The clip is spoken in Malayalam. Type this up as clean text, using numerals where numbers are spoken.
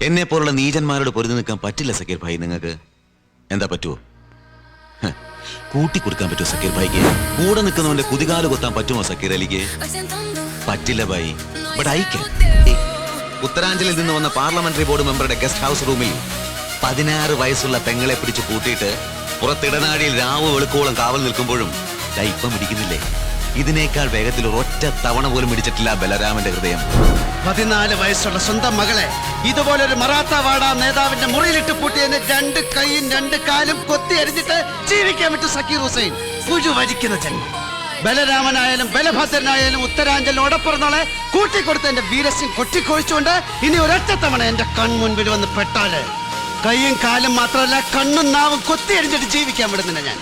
എന്നെ പോലുള്ള നീചന്മാരോട് പൊരുതി നിൽക്കാൻ പറ്റില്ല സക്കീർ ഭായി. നിങ്ങൾക്ക് എന്താ പറ്റുമോ? കൂട്ടിക്കൊടുക്കാൻ പറ്റുമോ സക്കീർ ഭായിക്ക്? കൂടെ നിൽക്കുന്നവന്റെ കുതികാല് കൊത്താൻ പറ്റുമോ സക്കീർ അലിക്ക്? പറ്റില്ല ഭായി. But I can. ഉത്തരാഞ്ചലിൽ നിന്ന് വന്ന പാർലമെന്ററി ബോർഡ് മെമ്പറുടെ ഗസ്റ്റ് ഹൗസ് റൂമിൽ 16 വയസ്സുള്ള പെങ്ങളെ പിടിച്ച് പൂട്ടിയിട്ട് പുറത്തിടനാഴിയിൽ രാവ് വെളുക്കോളം കാവൽ നിൽക്കുമ്പോഴും ഇപ്പം ഇടിക്കുന്നില്ലേ? ഇതിനേക്കാൾ വേഗത്തിൽ ഒരൊറ്റ തവണ പോലും ഇടിച്ചിട്ടില്ല ബലരാമന്റെ ഹൃദയം. 14 വയസ്സുള്ള സ്വന്തം മകളെ ഇതുപോലൊരു മറാത്ത വാട നേതാവിന്റെ മുറിയിലിട്ട് പൂട്ടിയതിന് 2 കൈയും 2 കാലും കൊത്തി അരിഞ്ഞിട്ട് ജീവിക്കാൻ പറ്റും സക്കീർ ഹുസൈൻ. കുഴുവരിക്കുന്ന ജന്മം. ബലരാമനായാലും ബലഭദ്രനായാലും ഉത്തരാഞ്ചലിനോടൊപ്പറന്നോളെ കൂട്ടിക്കൊടുത്ത എന്റെ വീരസ്യം കൊട്ടിക്കൊഴിച്ചുകൊണ്ട് ഇനി ഒരൊറ്റ തവണ എന്റെ കൺമുൻപിൽ വന്ന് പെട്ടാല് കൈയും കാലും മാത്രമല്ല കണ്ണും നാവും കൊത്തി അരിഞ്ഞിട്ട് ജീവിക്കാൻ വിടുന്നില്ല ഞാൻ.